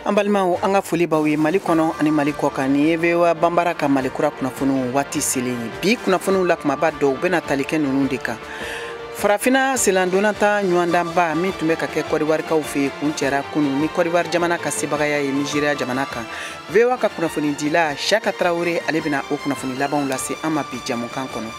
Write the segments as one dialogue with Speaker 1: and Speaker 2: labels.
Speaker 1: Ambalma anga foli bawe Mali kono ani Mali koka ni evewa bambara ka Mali kura kunafunu wati seleni bi kunafunu lakmaba do bena talike nunu deka farafina selandonata nyuandamba mi tumbe ka ke kodiwari ka ufe kunchera kunu ni kodiwari jamana ka sebagaya ye Nigeria jamana ka vewa ka kunafuni dila Chaka Traoré alebina o kunafuni laban lase amapi jamu kan kono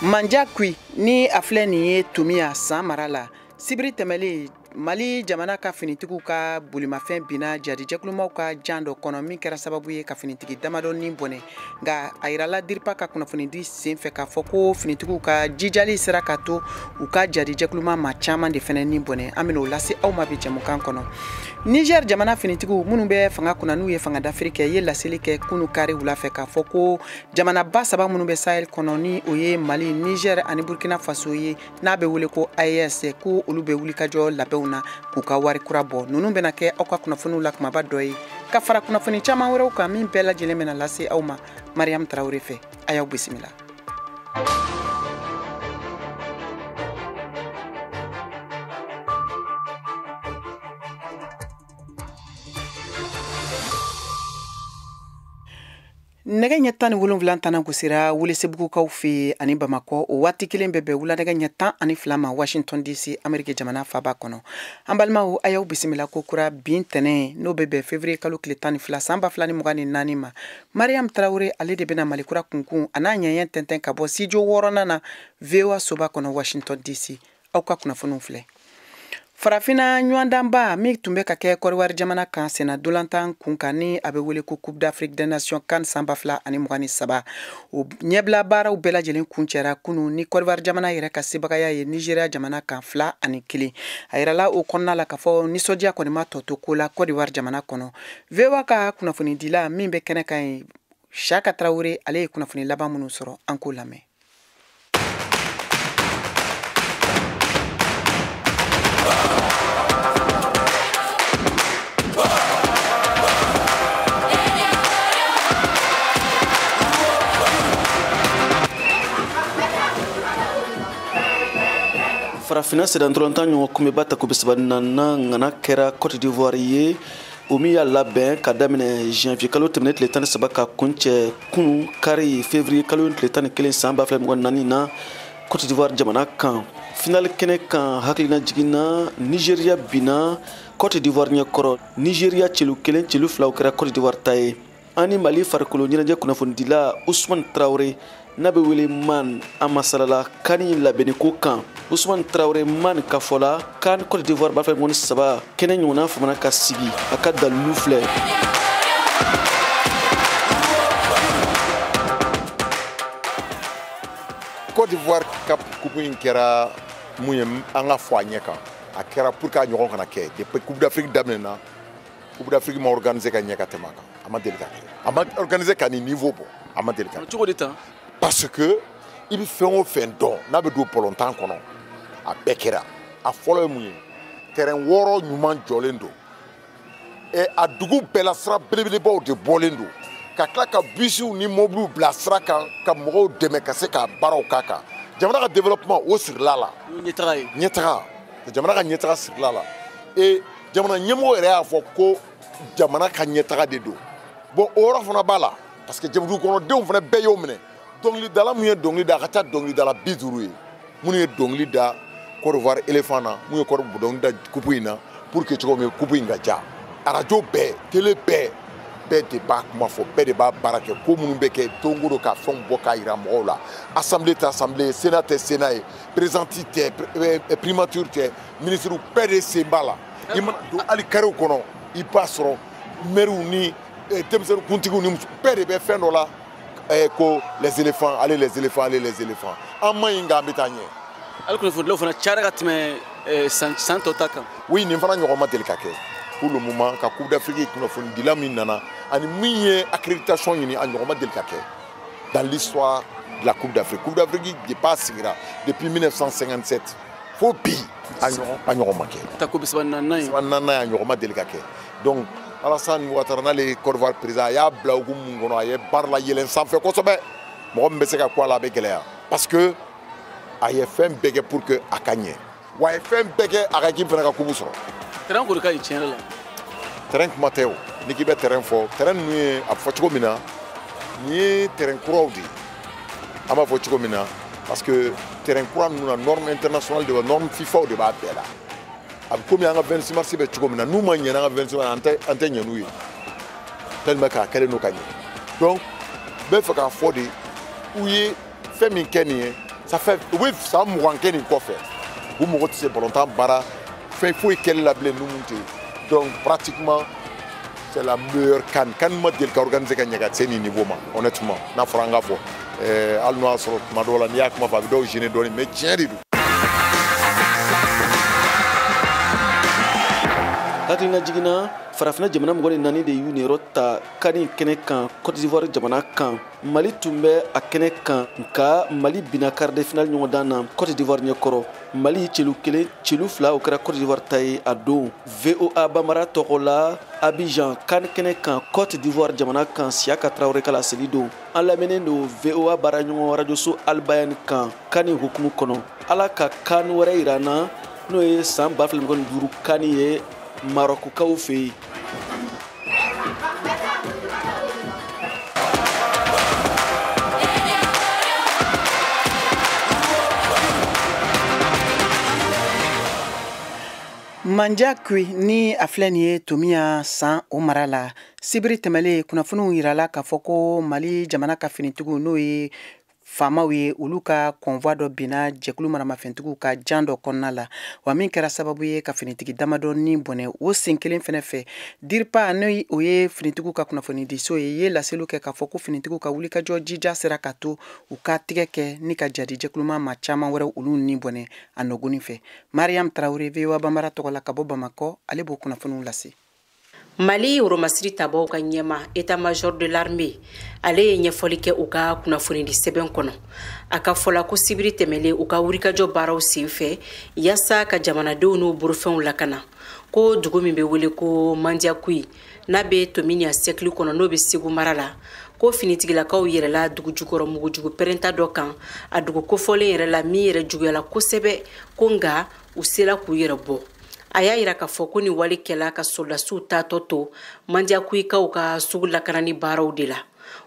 Speaker 1: manja kui ni afleni ye tumia samarala sibiri temeli Mali jamana ka finitigiw ka bolimafɛn bina jadijɛkulumaw ka jan dɔ kɔnɔ min kɛra sababu ye ka finitigi damadɔ ni bɔnɛ nga a yirala diripa ka kunnafoni di sen fɛ k'a fɔ ko finitigiw ka jijali sera ka to u ka jadijɛkuluma ma caman de fɛnɛ ni bɔnɛ an bɛn'o lase aw ma bi jamukan kɔnɔ Niger jamana finitigiw minnu bɛ fanga kunna n'u ye fanga dafiri kɛ ye laseli kɛ kunu kari wula fɛ k'a fɔ ko jamanaba saba minnu bɛ Sahel kɔnɔ ni o ye Mali, Niger ani Burkina Faso ye n'a bɛ wele ko AES ko olu bɛ wulikajɔ labɛnw na k'u ka wari kura bɔ ninnu bɛna kɛ aw ka kunnafoniw la kumaba dɔ ye ka fara kunnafoni caman wɛrɛw kan min bɛɛ lajɛlen bɛna lase aw ma Mariam Traoré fɛ a y'aw bisimila. Nɛgɛ ɲɛ 17 tana gosira Welesebugukaw fɛ ani Bamakɔ o waati kelen bɛɛ bɛ wuladɛgɛ ɲɛ 12 ma Washington DC Amérique jamana faaba kɔnɔ an balimaw a y'aw bisimila ko kura bin tɛnɛ n'o bɛ bɛn février kalo tile 12 san 2024 ma Mariam Traoré ale de bɛna Mali kura kunkun a n'a ɲɛɲɛ tɛntɛn ka bɔ studio 6nan na VOA soba kɔnɔ Washington DC aw ka kunnafoniw filɛ farafina ɲɔgɔndanba min tun bɛ ka kɛ kɔriwari jamana kan sena dolantan kun kan ni a bɛ wele ko Coupe d'Afrique des Nations CAN san 2023 o ɲɛbila baaraw bɛɛ lajɛlen kun cɛra kunu ni kɔriwari jamana yɛrɛ ka sebagaya ye Nigeria jamana kan 2-1 a yirala o kɔnɔna la k'a fɔ nisɔndiya kɔni ma tɔ to ko la kɔriwari jamana kɔnɔ VOA ka kunnafoni dila min bɛ kɛnɛ kan ye Chaka Traoré ale ye kunnafoni laban minnu sɔrɔ an k'o lamɛn.
Speaker 2: Farafina sedantolantan ɲɔgɔn kunbɛba ta ko bisabanana ngana kɛra Côte d'Ivoire ye o min y'a labɛn ka daminɛ janvier kalo tɛmɛnen tile 13 ka kuncɛ kunu kari février kalo tile 11 san 2024 na Côte d'Ivoire jamana kan final kɛnɛ kan hakilina jiginna Nigeria bina Côte d'Ivoire ɲɛkɔrɔ Nigeria celu 1 celu 2 kɛra Côte d'Ivoire ta ye ani Mali farikolo ɲɛnajɛ kunnafonidila Ousmane Traoré n'a bɛ wele man a masalala kani labɛnni ko kan Ousmane Traoré man ka fɔla kan Côte d'Ivoire b'a fɛ ŋɔni saba kɛnɛ ɲɔgɔnna famana ka sigi a ka dalilu filɛ.
Speaker 3: Côte d'Ivoire ka coupe in kɛra mun ye an ka fɔ a ɲɛ kan a kɛra pour que a ɲɔgɔn kana kɛ depuis Coupe d'Afrique daminɛna Coupe d'Afrique ma organiser ka ɲɛ ka tɛmɛ a kan a ma deli ka kɛ a ma organiser ka ni niveau bɔ a ma deli ka kɛ.
Speaker 2: Cogo di tan?
Speaker 3: Parce que i bɛ fɛn o fɛn dɔn n'a bɛ don bɔlɔntan kɔnɔ a bɛɛ kɛra a fɔlɔ ye mun ye terrain 6 ɲuman jɔlen don a dugu bɛɛ la sira belebelebaw de bɔlen don ka tila ka bisiw ni mobiliw bila sira kan ka mɔgɔw dɛmɛ ka se ka baaraw k'a kan jamana ka développement o sirila la ɲɛtaga jamana ka ɲɛtaga sirila la jamana ɲɛmɔgɔ yɛrɛ y'a fɔ ko jamana ka ɲɛtaga de don bon o yɔrɔ fana b'a la parce que jamana kɔnɔdenw fana bɛɛ y'o minɛ dɔnkilidala mun ye dɔnkili da a ka ca dɔnkilidala 50 ye minnu ye dɔnkili da Côte d'Ivoire éléphant na mun ye dɔnkili da coupe in na pour que cogo min coupe in ka ja radio bɛɛ télé bɛɛ de b'a kuma fɔ bɛɛ de b'a baara kɛ ko minnu bɛ kɛ don o don ka fɛnw bɔ k'a yira mɔgɔw la assemblée tɛ assemblée sénat tɛ sénat ye présidente tɛ primature tɛ ministre bɛɛ de sen b'a la i mana don hali kariw kɔnɔ i b'a sɔrɔ maires ni denmisɛnnin kuntigiw ni muso bɛɛ de bɛ fɛn dɔ la ko les éléphants allez les éléphants an ma ɲi nka an bɛ taa ɲɛ.
Speaker 2: hali kunnafonidilaw fana cayara ka tɛmɛ san tɔ ta kan.
Speaker 3: oui nin fana ɲɔgɔn ma deli ka kɛ pour le moment ka Coupe d'Afrique kunnafonidila min nana ani min ye accréditation ɲini a ɲɔgɔn ma deli ka kɛ dans l'histoire de la Coupe d'Afrique. Coupe d'Afrique depuis a sigira depuis 1957 fo bi a ɲɔgɔn ma kɛ.
Speaker 2: ta ko bisabanana ye.
Speaker 3: bisabanana a ɲɔgɔn ma deli ka kɛ donc Alassane Ouattara n'ale Côte d'Ivoire président a y'a bila hukumu mun kɔnɔ a ye baara la yɛlɛn sanfɛ kosɛbɛ mɔgɔ min bɛ se ka ko a la a bɛ gɛlɛya parce que a ye fɛn bɛɛ kɛ pour que a ka ɲɛ wa a ye fɛn bɛɛ kɛ a ka équipe fana ka coupe sɔrɔ.
Speaker 2: terrain ko de ka ɲi tiɲɛ yɛrɛ la.
Speaker 3: terrain kuma tɛ o ni k'i bɛ terrain fɔ terrain ninnu ye a fɔ cogo min na nin ye terrain kuraw de ye an b'a fɔ cogo min na parce que terrain kura ninnu na norme internationale de b'a norme FIFA de b'a bɛɛ la a bɛ komi an ka 26 mars bɛ cogo min na n'u ma ɲɛ an ka 26 mars an tɛ ɲɛ n'u ye tellement k'a kɛlen don ka ɲɛ donc n bɛ fɛ k'a fɔ de u ye fɛn min kɛ nin ye ça fait u bɛ san 20 kɛ nin kɔfɛ u mago tɛ se balontan baara fɛn foyi kɛli la bilen n'u tɛ donc pratiquement c'est la meilleure CAN ma deli ka organiser ka ɲɛ ka se nin niveau ma honnêtement n'a fɔra an k'a fɔ hali n'o y'a sɔrɔ tuma dɔw la n'i y'a kuma fɔ a bɛ dɔw gêner dɔɔni mais tiɲɛ de don.
Speaker 2: hakilina jiginna farafina jamana mɔgɔ de naani de y'u niyɔrɔ ta kani kɛnɛ kan Côte d'Ivoire jamana kan Mali tun bɛ a kɛnɛ kan nka Mali binna quart de finale ɲɔgɔndan na Côte d'Ivoire ɲɛkɔrɔ Mali celu 1 celu 2 o kɛra Côte d'Ivoire ta ye a don VOA Bambara tɔgɔ la Abidjan kan kɛnɛ kan Côte d'Ivoire jamana kan Siaka Traoré ka laseli don an lamɛnnen don VOA baaraɲɔgɔn rajoso Albayani kan kani hukumu kɔnɔ ala ka kan wɛrɛ yira n na n'o ye san 2025 kani ye Marokukaw fɛ yen.
Speaker 1: Manja kui ni a filɛ nin ye Tomiya san o mara la sibiri tɛmɛlen kunnafoniw yirala k'a fɔ ko Mali jamana ka finitigiw n'o ye faamaw ye olu ka convoi dɔ binna jɛkulu maramafɛntigiw ka jan dɔ kɔnɔna la wa min kɛra sababu ye ka finitigi damadɔ ni bɔnɛ o sen kelen fɛnɛ fɛ DIRPA n'o o ye finitigiw ka kunnafoni di so ye laseliw kɛ k'a fɔ ko finitigiw ka wulikajɔ jija sera ka to u ka tigɛ kɛ ni ka jadi jɛkuluma ma caman wɛrɛ olu ni bɔnɛ a nɔgɔnin fɛ Mariam Traoré VOA Bambara tɔgɔ la ka bɔ Bamakɔ ale b'o kunnafoniw lase.
Speaker 4: Mali Euromasiri tabaw ka ɲɛma état-major de l'armée ale ye ɲɛfɔli kɛ u ka kunnafoni di sɛbɛn kɔnɔ a ka fɔla ko sibiri tɛmɛlen u ka wulikajɔ baaraw senfɛ yasa ka jamanadenw n'u burufɛnw lakana ko dugu min bɛ wele ko Mandiakoui n'a bɛ Tomiya sɛkili kɔnɔ n'o bɛ Segu mara la ko finitigilakaw yɛrɛla dugu jukɔrɔ mugujugu pɛrɛnta dɔ kan a dugu kofɔlen yɛrɛ la min yɛrɛ juguyala kosɛbɛ ko nka u sela k'u yɛrɛ bɔ a y'a yira k'a fɔ ko ni walikɛla ka soldasiw taatɔ to Mandiakouyikaw ka sugu lakanani baaraw de la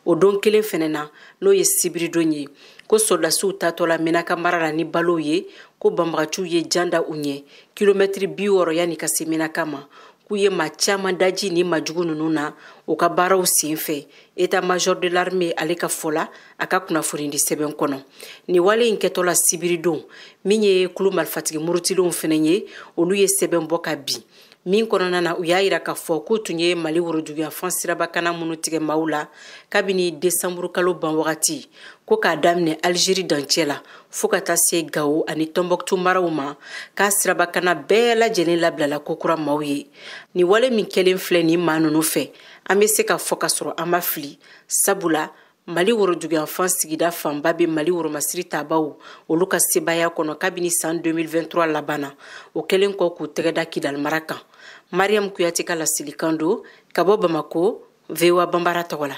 Speaker 4: o don kelen fɛnɛ na n'o ye sibiri don ye ko soldasiw taatɔ la Menaka mara la ni balow ye ko banbagaciw ye janda u ɲɛ kilomɛtiri 60 yanni ka se Menaka ma k'u ye maa caman daji ni majugu ninnu na u ka baaraw senfɛ état-major de l'armée ale ka fɔla a ka kunnafoni di sɛbɛn kɔnɔ ni wale in kɛtɔla sibiri don min ye kulu marifatigi murutilenw fɛnɛ ye olu ye sɛbɛn bɔ ka bin min kɔnɔna na u y'a yira k'a fɔ k'u tun ye Mali worojuguyafan sirabakana minnu tigɛ maaw la kabini desanburu kalo ban wagati ko k'a daminɛ Algérie dancɛ la fo ka taa se Gao ani Tombouctou maraw ma k'a sirabakana bɛɛ lajɛlen labilala kokura maaw ye ni wale min kɛlen filɛ ni maa ninnu fɛ an bɛ se ka fɔ ka sɔrɔ an ma fili sabula Mali worojuguyafan sigida fanba bɛ Mali Euromasiri tabaw olu ka sebaya kɔnɔ kabini san 2023 labanna o kɛlen kɔ k'u tɛgɛ da Kidal mara kan Mariam Kuyate ka lasilikan don ka bɔ Bamako VOA Bambara tɔgɔ la.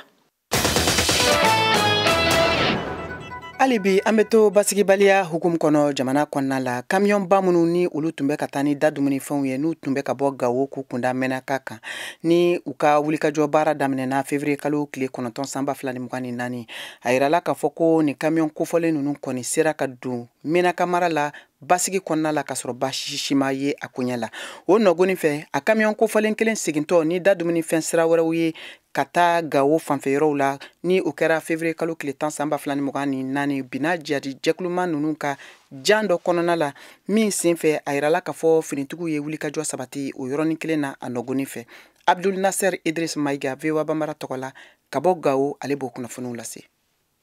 Speaker 1: Hali bi an bɛ to basigibaliya hukumu kɔnɔ jamana kɔnɔna la kamiyɔnba minnu ni olu tun bɛ ka taa ni da dumunifɛnw ye n'u tun bɛ ka bɔ Gawo k'u kunda Menaka kan ni u ka wulikajɔ baara daminɛna février kalo tile 9 san 2024 a yirala k'a fɔ ko ni kamiyɔn kofɔlen ninnu kɔni sera ka don Menaka mara la basigi kɔnɔna la ka sɔrɔ baasi si ma ye a koɲɛ la o nɔgɔnin fɛ a kamiyɔn kofɔlen kelen segintɔ ni da dumunifɛn sira wɛrɛw ye ka taa Gawo fanfɛyɔrɔw la ni o kɛra février kalo tile 10 san 2024 bina jadi jɛkuluma ninnu ka jan dɔ kɔnɔna la min senfɛ a yirala k'a fɔ finitigiw ye wulikajɔ sabati o yɔrɔnin kelen na a nɔgɔnin fɛ Abdul Nasser Idris Maiga VOA Bambara tɔgɔ la ka bɔ Gawo ale b'o kunnafoniw lase.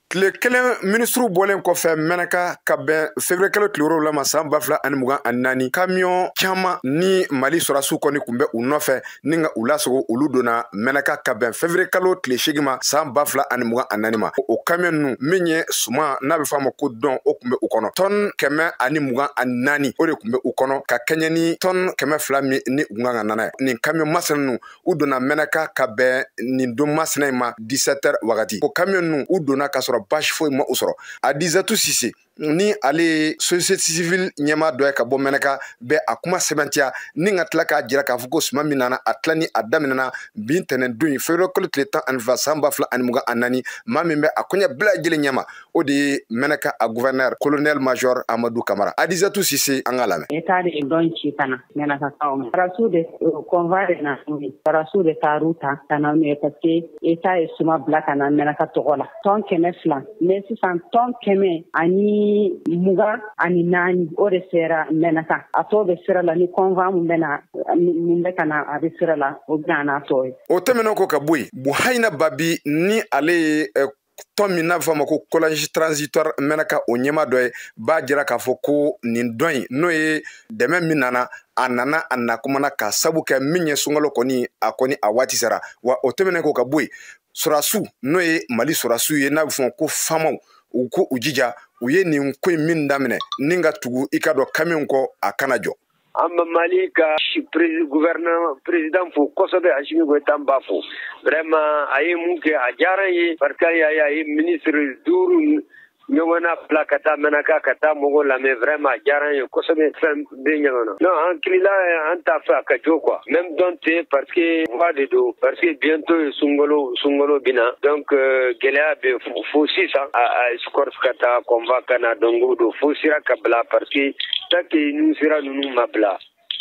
Speaker 5: Tile kelen ministru bɔlen kɔfɛ Menaka ka bɛn février kalo tile 7 ma san 2024 camion caman ni Mali sɔrasiw kɔni kun bɛ u nɔfɛ ni ka u lasogo olu donna Menaka ka bɛn février kalo tile 8 ma san 2024 ma o camion nu min ye suma n'a bɛ fɔ a ma ko dɔn o kun bɛ u kɔnɔ tonne 124 o de kun bɛ u kɔnɔ ka kɛɲɛ ni tonne 200 min ni u kan ka nana nin camion masina nu u donna Menaka ka bɛn nin don masina ma 17h wagati o camion nu u donna ka sɔrɔ basi foyi ma u sɔrɔ a Dizatou Sise ni ale société civile ɲɛma dɔ ye ka bɔ Mɛnɛka bɛ a kuma sɛbɛntiya ni ka tila k'a jira k'a fɔ ko suma min nana a tila ni a daminɛna bi ntɛnɛn don février kalo tile 12 san 2024 maa min bɛ a koɲɛ bɛɛ lajɛlen ɲɛma o de ye Mɛnɛka a gouverneur colonel major Amadou Camara. Adizatu Sise an ka lamɛn.
Speaker 6: État de don ci kana Mɛnɛka kaw ma parasu de convoi de na parasu de taruta kana ne parce que état ye suma bila kana Mɛnɛka tɔgɔ la ton 200 mais sisan ton 100 ani muga ani nani o de sera Mɛnɛka a tɔ bɛ sira la ni convoi mun bɛ kana a bɛ sira la o bɛna n'a tɔ ye.
Speaker 5: O tɛmɛnen ko ka bɔ yen Buhayina Babi ni ale ye tɔn min n'a bɛ fɔ a ma ko collège transitoire Mɛnɛka o ɲɛma dɔ ye b'a jira k'a fɔ ko nin dɔn in n'o ye dɛmɛ min nana a nana a nakumana ka sabu kɛ min ye sunkalo kɔni a waati sera wa o tɛmɛnen ko ka bɔ yen Sɔrɔdasiw n'o ye Mali sɔrɔdasiw ye n'a bɛ fɔ ko faamaw u ko u jija u ye nin ko in min daminɛ ni ka tugu i ka dɔn kamiw kɔ a kana jɔ.
Speaker 7: An bɛ Mali ka gouvernement président fo kosɛbɛ Asimi Goïta b'a fo vraiment a ye mun kɛ a diyara n ye parce que a ye ministre 5 ɲɔgɔn na bila ka taa Mɛnɛka ka taa mɔgɔw lamɛn vraiment a diyara n ye kosɛbɛ fɛn bɛ ɲɔgɔn na non an kilila an t'a fɛ a ka jo quoi même dɔn tɛ parce que voix de do parce que bientôt sunkalo bina donc gɛlɛya bɛ fo sisan a escorte ka taa convoi kana donc o do fo sira ka bila parce que tant que ninnu sira ninnu ma bila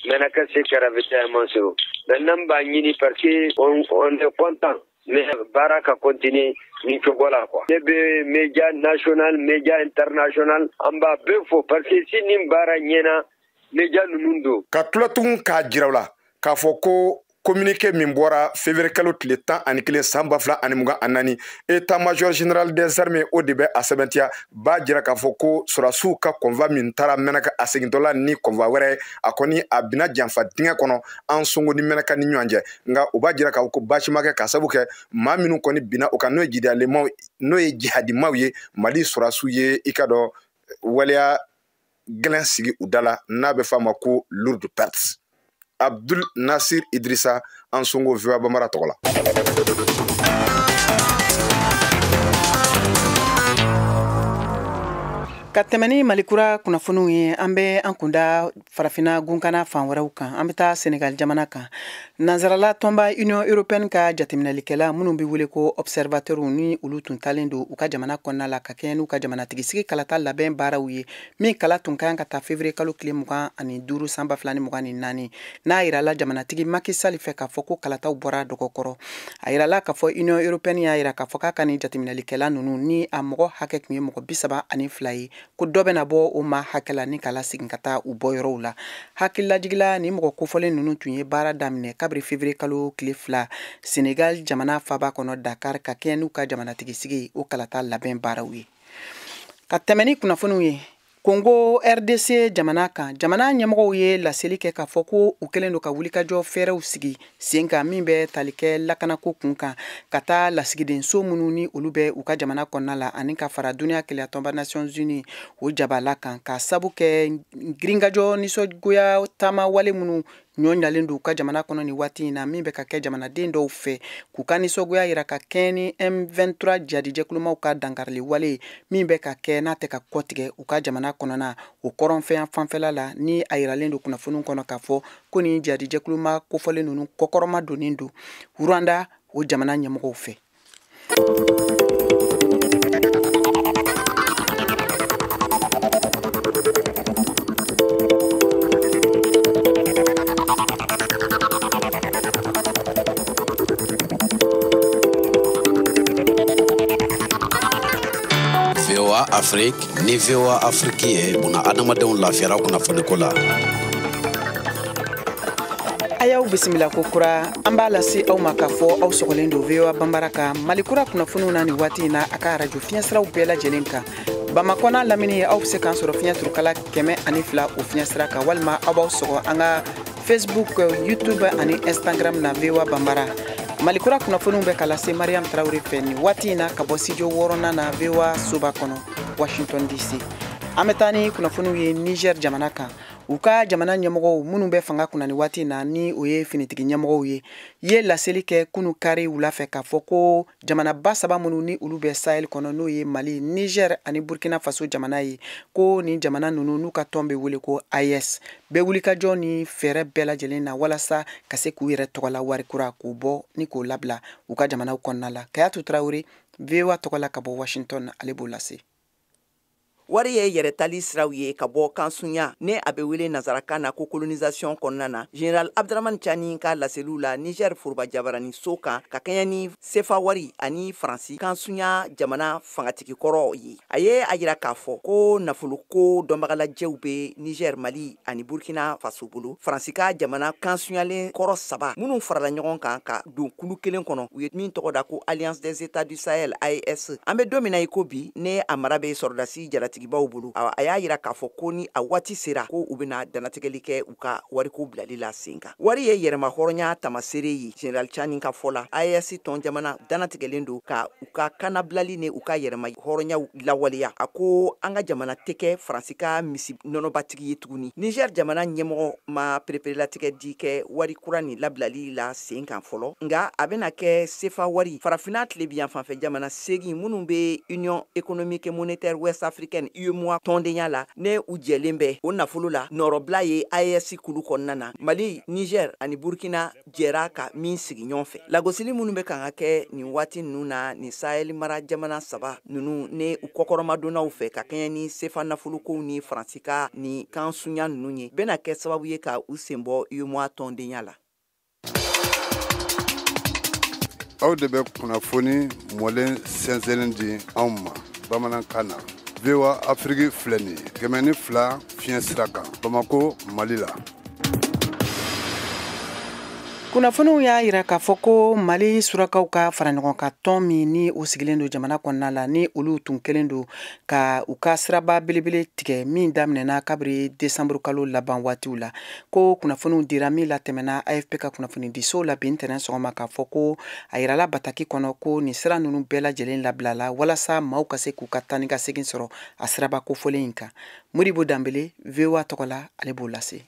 Speaker 7: Mɛnɛka se kɛra véritablement so maintenant b'a ɲini parce que on est content mais baara ka continuer ni cogo la quoi ne bɛ média national média international an b'a bɛɛ fo parce que si nin baara ɲɛna média ninnu do
Speaker 5: ka tila tugun k'a jira u la k'a fɔ ko communiqué min bɔra février kalo tile 11 san 2024 état major général des armées o de bɛ a sɛbɛntiya b'a jira k'a fɔ ko sɔrɔdasiw ka convoi min taara Mɛnɛka a segintɔla ni convoi wɛrɛ a kɔni a bina janfa dingɛ kɔnɔ an Songo ni Mɛnɛka ni ɲɔgɔn cɛ nka u b'a jira k'a fɔ ko baasi ma kɛ ka sabu kɛ maa minnu kɔni bina o kan n'o ye jihadimaw ye Mali sɔrɔdasiw ye i ka dɔn waleya gɛlɛn sigi u da la n'a bɛ f'a ma ko lourde perte. Abdul Nasir Idrissa an Songo VOA Bambara tɔgɔ la.
Speaker 1: Ka tɛmɛ ni Malikura kunnafoniw ye an bɛ an kunda farafina gunkana fan wɛrɛw kan an bɛ taa Senegal jamana kan nanzarala tɔnba Union Européenne ka jateminɛlikɛla minnu bɛ wele ko observateurs ni olu tun talen don u ka jamana kɔnɔna la ka kɛɲɛ n'u ka jamanatigisi kalata labɛn baaraw ye min kala tun ka kan ka taa février kalo tile 25 san 2024 n'a yirala jamanatigi Macky Sall fɛ k'a fɔ ko kalataw bɔra dɔgɔkɔrɔ a yirala k'a fɔ Union Européenne y'a yira k'a fɔ k'a ka nin jateminɛlikɛla ninnu ni a mɔgɔ hakɛ tun ye mɔgɔ 32 ye ko dɔ bɛna bɔ o ma hakɛla ni kala sigin ka taa u bɔ yɔrɔw la hakililajigila ni mɔgɔ kofɔlen ninnu tun ye baara daminɛ kabiri février kalo tile 2 Senegal jamana faba kɔnɔ Dakar ka kɛɲɛ n'u ka jamanatigisi o kalata labɛn baaraw ye ka tɛmɛ ni kunnafoniw ye Congo RDC jamana kan jamana ɲɛmɔgɔw ye laseli kɛ k'a fɔ ko u kɛlen don ka wulikajɔ fɛɛrɛw sigi sen kan min bɛ tali kɛ lakanako kun kan ka taa lasigidenso minnu ni olu bɛ u ka jamana kɔnɔna la ani ka fara duniya kɛlɛ tɔnba Nations Unies o jabala kan ka sabu kɛ girinkajɔ nisɔngoya taama wale minnu ɲɔɲalen don u ka jamana kɔnɔ ni waati in na min bɛ ka kɛ jamanaden dɔw fɛ k'u ka nisɔngoya yira ka kɛɲɛ ni M23 jadijɛkulumaw ka dankarili wale min bɛ ka kɛ n'a tɛ ka kɔtigɛ u ka jamana kɔnɔna o kɔrɔnfɛn fanfɛla la ni a yiralen don kunnafoniw kɔnɔ k'a fɔ ko ni jadijɛkuluma kofɔlen ninnu kɔkɔrɔma donnen don Rwanda o jamana ɲɛmɔgɔw fɛ.
Speaker 8: VOA Afrique ni VOA Afrique ye buna adamadenw lafiyara kunnafoniko la.
Speaker 1: Ayaw bisimila ko kura an b'a lase aw ma k'a fɔ aw sɔgɔlen don VOA Bambara kan Malikura kunnafoniw na ni waati in na a ka radio fiɲɛsiraw bɛɛ lajɛlen kan Bamakɔ n'a lamini aw bɛ se k'an sɔrɔ fiɲɛturukala 102 o fiɲɛsira kan walima aw b'aw sɔgɔ an ka Facebook, YouTube ani Instagram na VOA Bambara. Malikura kunnafoniw bɛ ka lase Mariam Traoré fɛ ni waati in na ka bɔ studio 6nan na VOA soba kɔnɔ Washington DC. An bɛ taa ni kunnafoniw ye Niger jamana kan u ka jamana ɲɛmɔgɔw minnu bɛ fanga kunna ni waati na ni o ye finitigi ɲɛmɔgɔw ye ye laseli kɛ kunu kari wula fɛ k'a fɔ ko jamanaba saba minnu ni olu bɛ Sahel kɔnɔ n'o ye Mali, Niger ani Burkina Faso jamana ye ko ni jamana ninnu n'u ka tɔn bɛ wele ko AES bɛ wulikajɔ ni fɛɛrɛ bɛɛ lajɛlen na walasa ka se k'u yɛrɛ tɔgɔla wari kura k'u bɔ ni k'o labila u ka jamanaw kɔnɔna la. Kayatu Traore, VOA tɔgɔla ka bɔ Washington, ale b'o lase.
Speaker 9: Wari ye yɛrɛtali siraw ye ka bɔ kansunya ne a bɛ wele nazarakan na ko colonisation kɔnɔna na. General Abdraman Chani ka laseliw la Niger foroba jabarani so kan ka kɛɲɛ ni sefa wari ani Faransi kansunya jamana fangatigi kɔrɔ ye. A ye a yira k'a fɔ ko nafolo ko dɔnbagalajɛw bɛ Niger, Mali ani Burkina Faso bolo. Faransi ka jamana kansunyalen kɔrɔ saba minnu farala ɲɔgɔn kan ka don kulu kelen kɔnɔ u ye min tɔgɔ da ko Alliance des États du Sahel AES. An bɛ don min na i ko bi ne a mara bɛ sɔrɔdasi jalatigibaw bolo. A y'a yira k'a fɔ ko ni a waati sera ko u bɛna danatigɛli kɛ u ka wariko bilali la sen kan. Wari ye yɛrɛma hɔrɔnya tamasere ye. General Chani ka fɔ la AES tɔn jamana danatigɛlen don ka u ka kanabilali ni u ka yɛrɛma hɔrɔnyaw lawaleya. A ko an ka jamana tɛ kɛ Faransi ka misi nɔnɔbatigi ye tuguni. Niger jamana ɲɛmɔgɔ ma pereperelatigɛ di kɛ wari kura ni labilali la sen kan fɔlɔ. Nga a bɛna kɛ sefa wari farafina tilebiyan fanfɛ jamana segin minnu bɛ Union économique monétaire ouest africaine UEMOA tɔndenya la ne u jɛlen bɛ o nafolo la nɔrɔbila ye AES kulu kɔnɔna na. Mali, Niger ani Burkina jɛra ka min sigi ɲɔgɔn fɛ. Lagosili minnu bɛ kan ka kɛ nin waati ninnu na ni Sahel mara jamana saba ninnu ne u kɔkɔrɔmadonnaw fɛ ka kɛɲɛ ni sefa nafolokow ni Faransi ka ni kansunya ninnu ye bɛna kɛ sababu ye ka u sen bɔ UEMOA tɔndenya la.
Speaker 10: Aw de bɛ kunnafoni mɔlen sɛnsɛnlen di anw ma bamanankan na. VOA Afrique filɛ nin ye 102 fiɲɛ sira kan Bamako, Mali la.
Speaker 1: Kunnafoniw y'a yira k'a fɔ ko Mali surakaw ka fara ɲɔgɔn ka tɔn min ni o sigilen don jamana kɔnɔna la ni olu tun kelen don ka u ka siraba belebele tigɛ min daminɛna kabiri desanburu kalo laban waatiw la ko kunnafoniw dira min latɛmɛna AFP ka kunnafoni disow la bi ntɛnɛn sɔgɔma k'a fɔ ko a yirala bataki kɔnɔ ko nin sira ninnu bɛɛ lajɛlen labilala walasa maaw ka se k'u ka taa ni ka segin sɔrɔ a siraba kofɔlen in kan. Modibo Dambele, VOA tɔgɔla, ale b'o lase.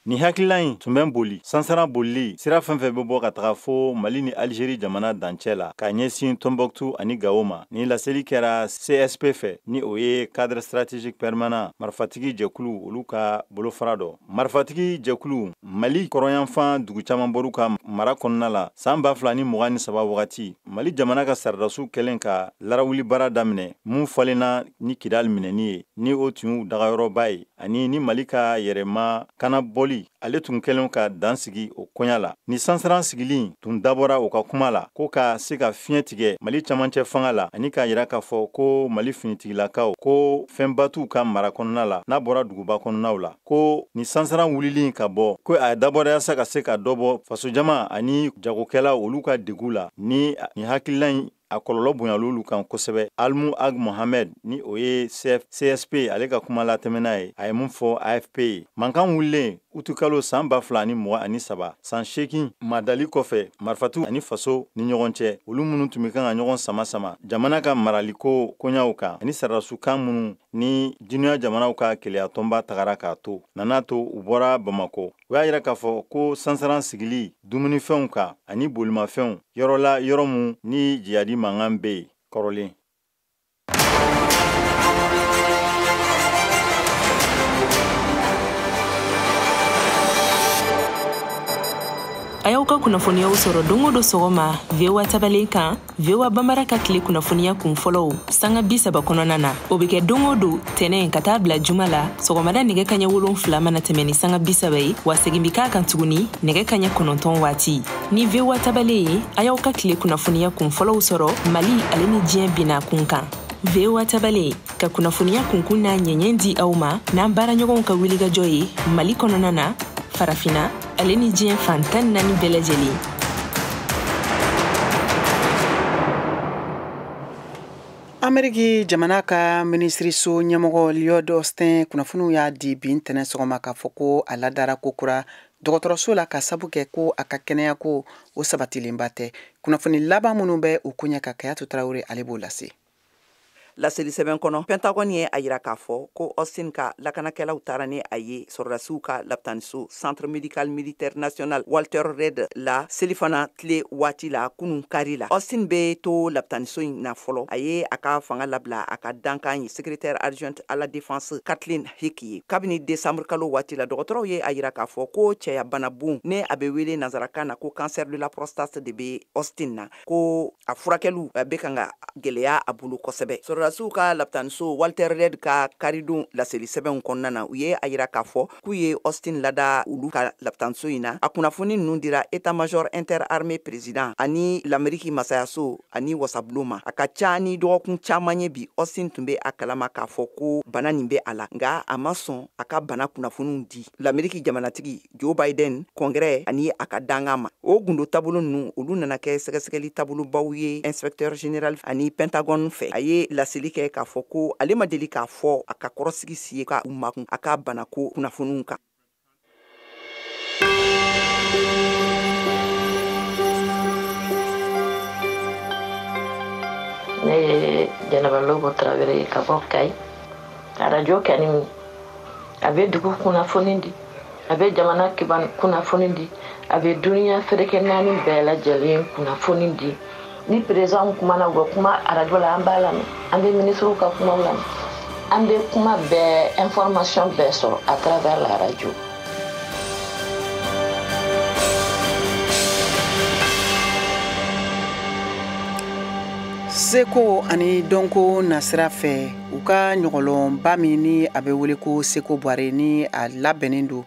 Speaker 11: Ni hakilila in tun bɛ boli sansara bolili sira fɛn fɛn bɛ bɔ ka taga fo Mali ni Algérie jamana dancɛ la ka ɲɛsin Tombouctou ani Gao ma. Ni laseli kɛra CSP fɛ ni o ye cadre stratégique permanent marifatigi jɛkulu olu ka bolofara dɔ. Marifatigi jɛkulu Mali kɔrɔyanfan dugu caman bɔr'u ka mara kɔnɔna la san 2023 wagati Mali jamana ka saridasiw kɛlen ka larawuli baara daminɛ mun falenna ni Kidal minɛni ye ni o tun dagayɔrɔba ye ani ni Mali ka yɛrɛma kana bɔli ale tun kɛlen ka dan sigi o koɲa la. Ni sansaran sigili tun dabɔra o ka kuma la ko ka se ka fiɲɛ tigɛ Mali camancɛ fanga la ani k'a yira k'a fɔ ko Mali finitigilakaw ko fɛnba t'u ka mara kɔnɔna la n'a bɔra duguba kɔnɔnaw la ko ni sansaran wulili ka bɔ ko a dabɔra yasa ka se ka dɔ bɔ fasojama ani jagokɛlaw olu ka degu la ni hakilila in a kɔlɔlɔ bonyalolu kan kosɛbɛ. Almu Ag Mohamed ni o ye CSP ale ka kuma la tɛmɛna ye a ye mun fɔ AFP ye. Mankan wulilen utukalo san 2023 san 8 madali kɔfɛ marifatu ani faso ni ɲɔgɔn cɛ olu minnu tun bɛ kan ka ɲɔgɔn sama jamana ka maraliko koɲaw kan ani sarasukan minnu ni jinuya jamanaw ka keleya tɔnba tagara k'a to nana to u bɔra Bamako. U y'a yira k'a fɔ ko sansaran sigili dumunifɛnw kan ani bolimafɛnw yɔrɔ la yɔrɔ mun ni jihadi mankan bɛ yen kɔrɔlen.
Speaker 12: A y'aw ka kunnafoniyaw sɔrɔ don o don sɔgɔma VOA tabalen kan VOA Bambara ka tile kunnafoniya kun fɔlɔw sanga 30 kɔnɔna na o bɛ kɛ don o don tɛnɛn ka taa bila juma la sɔgɔmada nɛgɛ kaɲɛ 7 mana tɛmɛ ni sanga 30 ye wa segin bi k'a kan tuguni nɛgɛ kaɲɛ 9 waati. Ni VOA tabalen ye a y'aw ka tile kunnafoniya kun fɔlɔw sɔrɔ Mali ale ni diɲɛ bina kun kan. VOA tabalen ka kunnafoniya kunkun n'a ɲɛɲɛ di aw ma n'an baaraɲɔgɔnw ka wulikajɔ ye Mali kɔnɔna na farafina ale ni diɲɛ fantan 4 bɛɛ lajɛlen.
Speaker 1: Ameriki jamana ka ministriso ɲɛmɔgɔ Lloyd Austin kunnafoniw y'a di bi ntɛnɛn sɔgɔma k'a fɔ ko a ladara kokura dɔgɔtɔrɔso la ka sabu kɛ ko a ka kɛnɛya ko o sabatilenba tɛ. Kunnafoni laban minnu bɛ u koɲɛ ka Kayatu Traore ale b'o lase.
Speaker 9: laseli sɛbɛn kɔnɔ Pentagon ye a yira k'a fɔ ko Austin ka lakanakɛlaw taara ni a ye sɔrɔdasiw ka lapitaniso Centre Médical Militaire National Walter Reed la selifana tile waati la kunun kari la. Austin be to lapitaniso in na fɔlɔ a ye a ka fanga labila a ka dankan ye secrétaire adjointe à la défense Kathleen Hick ye. Kabini décembre kalo waati la dɔgɔtɔrɔw ye a yira k'a fɔ ko cɛya bana bon ne a be wele nazarakan na ko cancer de la prostate de be Austin na ko a furakɛliw be kan ka gwɛlɛya a bolo kosɛbɛ. Sɔrɔdasiw ka lapitaniso Walter Reed ka karidon laseli sɛbɛnw kɔnɔna na u ye a yira k'a fɔ k'u ye Austin lada olu ka lapitaniso in na. A kunnafoni ninnu dira état-major interarmée président ani l'Amérique masayaso ani wasabulon ma. A ka ca ni dɔgɔkun caman ye bi Austin tun be a kalama k'a fɔ ko bana nin be a la nga a ma sɔn a ka bana kunnafoniw di l'Amérique jamanatigi Joe Biden congrès ani a ka danga ma. O gundo taabolo ninnu olu nana kɛ sɛgɛsɛgɛli taabolobaw ye inspecteur général ani Pentagon fɛ. A ye laseli kɛ k'a fɔ ko ale ma deli k'a fɔ a ka kɔrɔsigi si ye ka u makun a ka banako kunnafoniw kan.
Speaker 13: Ne ye Jɛnɛba Lobo Tarawele ka bɔ Kayi. Radio kɛni a bɛ dugu kunnafoni di, a bɛ jamana kiban kunnafoni di, a bɛ duniya ferekɛ naani bɛɛ lajɛlen kunnafoni di. Ni président kumana u bɛ kuma radio la an b'a lamɛn, an bɛ ministrew ka kumaw lamɛn, an bɛ kuma bɛɛ information bɛɛ sɔrɔ à travers la radio.
Speaker 1: Seko ani dɔnko nasira fɛ u ka ɲɔgɔlɔnba min ni a bɛ wele ko Seko Buware ni a labɛnnen don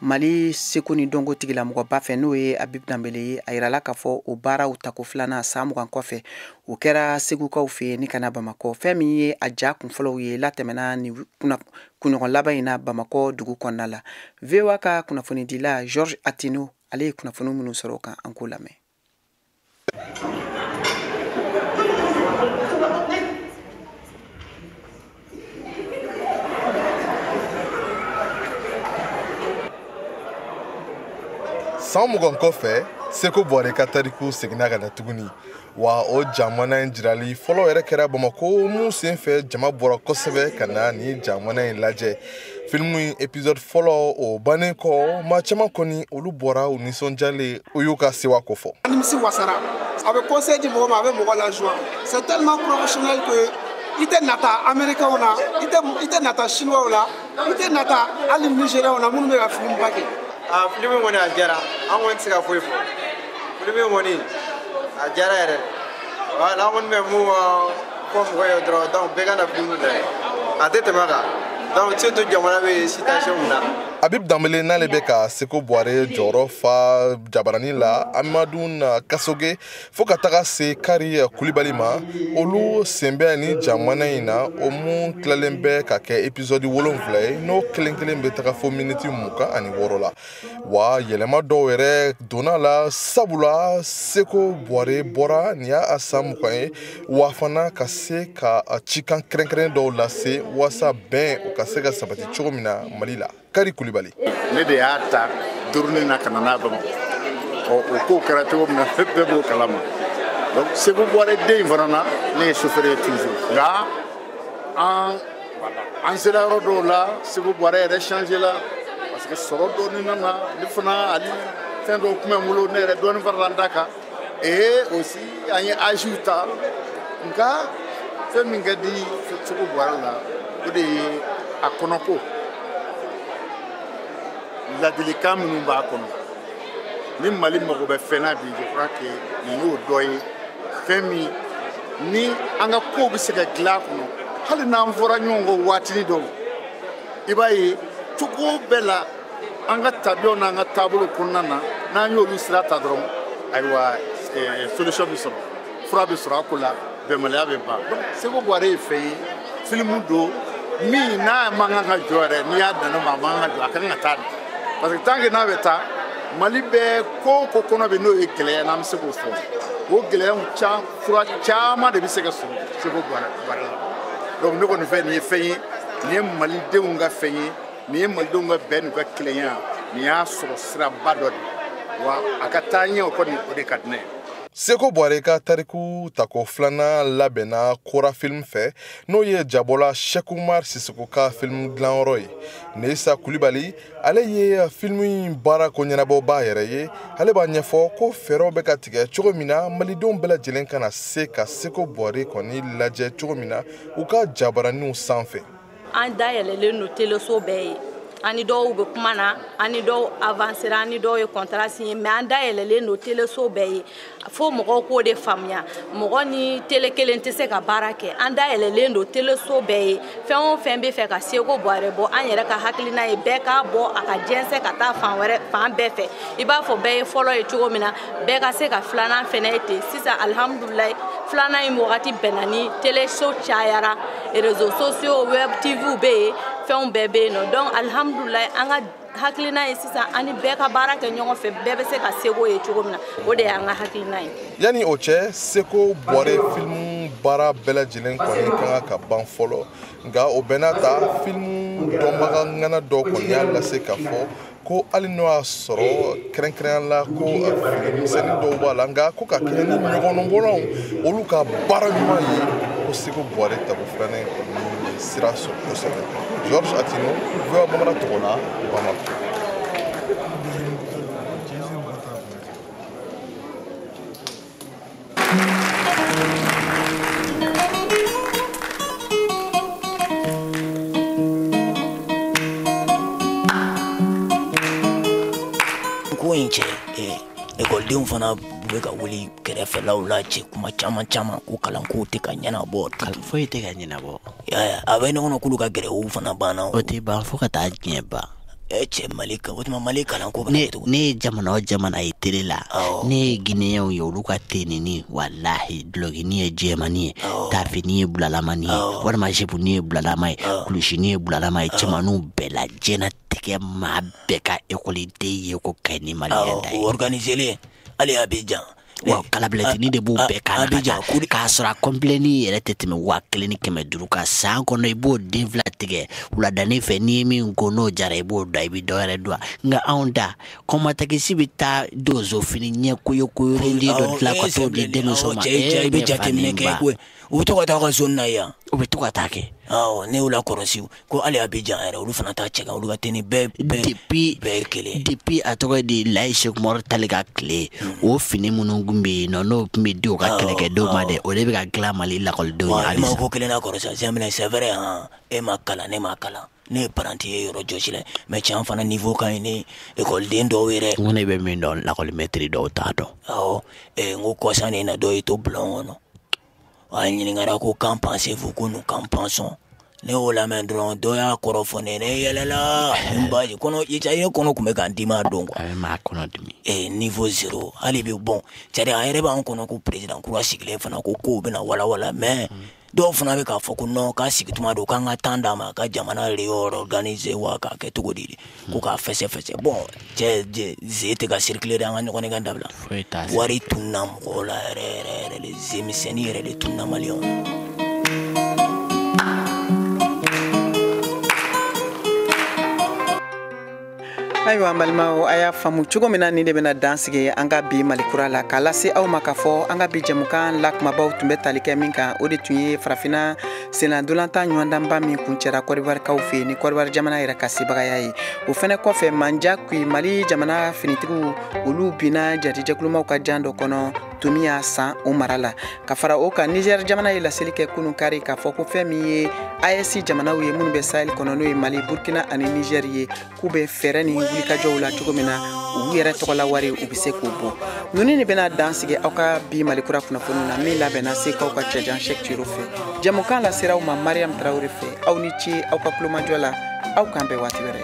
Speaker 1: Mali seko ni dɔnko tigilamɔgɔba fɛ n'o ye Abibu Danbele ye. A yirala k'a fɔ o baaraw tako filanan san 20 kɔfɛ o kɛra Segukaw fɛ ni kana Bamakɔ. Fɛn min ye a ja kunfɔlɔw ye latɛmɛna ni kunɲɔgɔn laban in na Bamakɔ dugu kɔnɔna la. VOA ka kunnafonidila George Atino ale ye kunnafoni minnu sɔrɔ o kan an k'o lamɛn.
Speaker 14: San mugan kɔfɛ Seko Buware ka tariku seginna ka na tuguni wa o jamana in jirali fɔlɔ yɛrɛ kɛra Bamako mun senfɛ jama bɔra kosɛbɛ ka na ni jamana in lajɛ. Filmu in épisode fɔlɔ o bannen kɔ maa caman kɔni olu bɔra u nisɔndiyalen u y'u ka sewa kofɔ.
Speaker 15: Nimisi wasara a bɛ conseil di mɔgɔ ma a bɛ mɔgɔ lajoie. C'est tellement professionnel que i tɛ nata américains na i tɛ nata chinois la i tɛ nata hali nigériens na minnu bɛ ka film ba kɛ.
Speaker 16: Filimi kɔni a diyara an kɔni tɛ se ka foyi fɔ. Filimi kɔni a diyara yɛrɛ. Wala an kɔni bɛ mun fɔ mɔgɔ ye dɔrɔn donc bɛɛ ka na filimi lajɛ a tɛ tɛmɛ kan donc surtout jamana bɛ situation min na.
Speaker 14: Abibu Danbele n'ale bɛ ka Seko Buware jɔyɔrɔ fa jabarani la Amadou Kasoge fo ka taga se Kari Kulibali ma olu sen bɛ ni jamana in na o mun tilalen bɛ ka kɛ épisode 7 ye n'o kelen kelen bɛ taga fo miniti 26 la wa yɛlɛma dɔw yɛrɛ donna la sabula Seko Buware bɔra nin y'a san 20 ye wa fana ka se ka cikan kɛrɛnkɛrɛn dɔw lase wasa bɛn o ka se ka sabati cogo min na Mali la. Kari Kulibali.
Speaker 17: Ne de y'a ta duruni na kana n'a Bamakɔ. O ko kɛra cogo min na bɛɛ b'o kalama. Donc Seko Buware den fana na ne ye chauffeur ye toujours. Nka an sera yɔrɔ dɔw la Seko Buware yɛrɛ changé la parce que sɔrɔ dɔɔni nana ne fana ani fɛn dɔw kun bɛ n bolo ne yɛrɛ dɔɔni farala n ta kan et aussi an ye âge ta nka fɛn min ka di Seko Buware la o de ye a kɔnɔko. Ladilikan minnu b'a kɔnɔ ni Mali mago bɛ fɛn na bi je crois que nin y'o dɔ ye fɛn min ni an ka kow bɛ se ka dilan a kɔnɔ hali n'an fɔra ɲɔgɔn kɔ waatini dɔw i b'a ye cogo bɛɛ la an ka tabiyaw n'an ka taabolo kɔnɔna na n'an y'olu sira ta dɔrɔn ayiwa solution bɛ sɔrɔ fura bɛ sɔrɔ a ko la bɛnbaliya bɛ ban donc Seko Buware ye fɛn ye filimu don min n'a man kan ka jɔ yɛrɛ n'i y'a dan ma a man kan ka jɔ a kan ka taa de. Parce que tant que n'a bɛ taa Mali bɛɛ ko ko kɔnɔ bɛ n'o ye gɛlɛya n'an bɛ se k'o fɔ o gɛlɛyaw fura caman de bɛ se ka sɔrɔ Seko Buware la donc ne kɔni fɛ nin ye fɛn ye nin ye Malidenw ka fɛn ye nin ye Malidenw ka bɛn n'u ka kelenya nin y'a sɔrɔ siraba dɔ de wa a ka taa ɲɛ o kɔni o de ka di ne ye.
Speaker 14: Seko Boire ka tariku tako flana labena kora film fɛ n'o ye Jabola Shekumar Sisoko ka film dilanyɔrɔ ye. Neisa Kulibali ale ye film baara ko ɲɛnabɔba yɛrɛ ye. Ale b'a ɲɛfɔ ko fɛɛrɛw bɛ ka tigɛ cogo min na malidenw bɛɛ lajɛlen kana se ka Seko Boire kɔni lajɛ cogo min na u ka jabaraniw sanfɛ.
Speaker 18: An dayɛlɛlen no teleso bɛɛ ye. Ani dɔw bɛ kuma na, ani dɔw avancera, ani dɔw ye contrat signé, mais an dayɛlɛlen no teleso bɛɛ ye. Fo mɔgɔw k'o de faamuya. Mɔgɔ ni tele kelen tɛ se ka baara kɛ. An dayɛlɛlen do teleso bɛɛ ye. Fɛn o fɛn bɛ fɛ ka Seko Boire bɔ, an yɛrɛ ka hakilina ye bɛɛ k'a bɔ a ka jɛnsɛn ka taa fan bɛɛ fɛ. I b'a fɔ bɛɛ ye fɔlɔ ye cogo min na, bɛɛ ka se ka filanan fɛnɛ ye ten. Sisan alhamdulilayi, filanan in wagati bɛnna ni teleso cayara, réseaux sociaux, web TV bɛ yen, fɛnw bɛɛ bɛ yen nɔ. Donc alhamdulilayi, an ka hakilina ye sisan ani bɛɛ ka baara kɛ ɲɔgɔn fɛ, bɛɛ bɛ se ka Seko ye cogo min na. O de y'an ka hakilina ye.
Speaker 14: Yani o cɛ, Seko Boire film baara bɛɛ lajɛlen kɔni kan ka ban fɔlɔ, nka o bɛɛ n'a ta film dɔnbaga ŋana dɔ kɔni y'a lase k'a fɔ ko hali n'o y'a sɔrɔ kɛrɛnkɛrɛnya la ko filimisɛnnin dɔw b'a la, nka ko ka kɛɲɛ ni ɲɔgɔnnɔbɔlaw olu ka baara ɲuman ye ko Seko Boire tako filanan kɔni sira sɔrɔ kosɛbɛ. Georges Atino, VOA Bamana tɔgɔ la, Bamako.
Speaker 19: Ko in cɛ ekɔlidenw fana bɛ ka wuli kɛrɛfɛlaw la cɛ kuma caman caman ko kalanko tɛ ka ɲɛnabɔ.
Speaker 20: Foyi tɛ ka ɲɛnabɔ.
Speaker 19: A bɛ ɲɔgɔn k'olu ka gɛrɛw fana banna.
Speaker 20: O tɛ ban fo ka taa diɲɛ ban.
Speaker 19: Cɛ Mali kan, o tuma Mali kalanko
Speaker 20: ne ye jamana o jamana ye télé la, ne ye Guinéenw ye olu ka tenini wallahi dulɔkini ye jɛmani ye, tafini ye bulalamani ye, walima jepuni ye bulalama ye, kulusini ye bulalama ye, cɛmaninw bɛɛ la diɲɛnatigɛ maa bɛɛ ka écoliden ye ko kaɲi ni maliyɛn ta ye.
Speaker 19: Organiselen hali Abidjan.
Speaker 20: Wa kalabilatini de b'o bɛɛ kan k'a sɔrɔ a compléni yɛrɛ tɛ tɛmɛ 1500 ka san kɔnɔ i b'o den fila tigɛ wuladanin fɛ n'i ye min ko n'o jara i b'o dɔn i bɛ dɔ wɛrɛ dɔn nka anw da kɔmatakisi bɛ taa donso fini ɲɛ koyokoyolen dɔ dilan ka t'o di denmuso ma
Speaker 19: i bɛ jateminɛ kɛ koyi u bɛ to ka taa ka zone na yan
Speaker 20: u bɛ to ka taa kɛ
Speaker 19: ne y'u lakɔlɔsi ko hali Abidjan yɛrɛ olu fana t'a cɛ ka olu ka teni bɛɛ ye kelen
Speaker 20: depuis a tɔgɔ de Layi Seku Umaru Tali ka tile o fini minnu kun bɛ yen nɔ n'o tun bɛ di o ka kɛlɛkɛdenw ma dɛ o de bɛ ka dilan Mali lakɔlidenw ye halisa.
Speaker 19: I ma ko kelen na kɔrɔsa c'est vrai e ma kalan ne ma kalan ne ye paranti ye yɔrɔ jɔsi la mais cɛn fana niveau ka ɲi ne ekɔliden dɔw yɛrɛ.
Speaker 20: N ko ne bɛ min dɔn lakɔlimɛtiri dɔw t'a dɔn.
Speaker 19: N ko kɔsan ne na dɔw ye to bulon kɔnɔ a ɲininkara ko qu'en pensez-vous ko nous qu'en pensons. Ne y'o lamɛn dɔrɔn dɔ y'a kɔrɔ fɔ ne yɛlɛla n baji kɔnɔ i kɔnɔ tun bɛ k'an dimi a don
Speaker 20: a bɛ maa kɔnɔ dimi
Speaker 19: niveau 0 hali bi bon c'est-à-dire a yɛrɛ b'an kɔnɔ ko président kura sigilen fana ko kow bɛna walawala mais dɔw fana bɛ k'a fɔ ko non k'a sigi tuma don k'an ka temps d'a ma ka jamana réorganiser wa k'a kɛ cogo di ko k'a fɛsɛfɛsɛ bon cɛ ze tɛ ka circuler de an ka ɲɔgɔnɛgɛn dabila wari tununa mɔgɔw la yɛrɛ yɛrɛ ze misɛnnin yɛrɛ de tununa maliyɛnw.
Speaker 1: Ayiwa an balimaw a y'a faamu cogo min na nin de bɛna dan sigi an ka bi Malikura la k'a lase aw ma k'a fɔ an ka bi jɛmukan lakumabaw tun bɛ tali kɛ min kan o de tun ye farafina sennadolantan ɲɔgɔndanba min kuncɛra Côte d'Ivoire kaw fɛ yen ni Côte d'Ivoire jamana yɛrɛ ka sebagaya ye o fɛnɛ kɔfɛ Manja Kui Mali jamana finitigiw olu binna jatijɛkulumaw ka jan dɔ kɔnɔ Tumi y'a san o mara la ka fara o kan Niger jamana ye laseli kɛ kunun kari k'a fɔ ko fɛn min ye AES jamanaw ye minnu bɛ Sahel kɔnɔ n'o ye Mali Burkina ani Niger ye k'u bɛ fɛɛrɛ ni wulikajɔw la cogo min na u yɛrɛ tɔgɔla wari u bɛ se k'o bɔ ninnu de bɛna dan sigi aw ka bi Malikura kunnafoni na min labɛnna se k'aw ka cɛjan Cheick Thiro fɛ jamukan lasera aw ma Mariam Traoré fɛ aw ni ce aw ka kulomajɔ la aw k'an bɛn waati wɛrɛ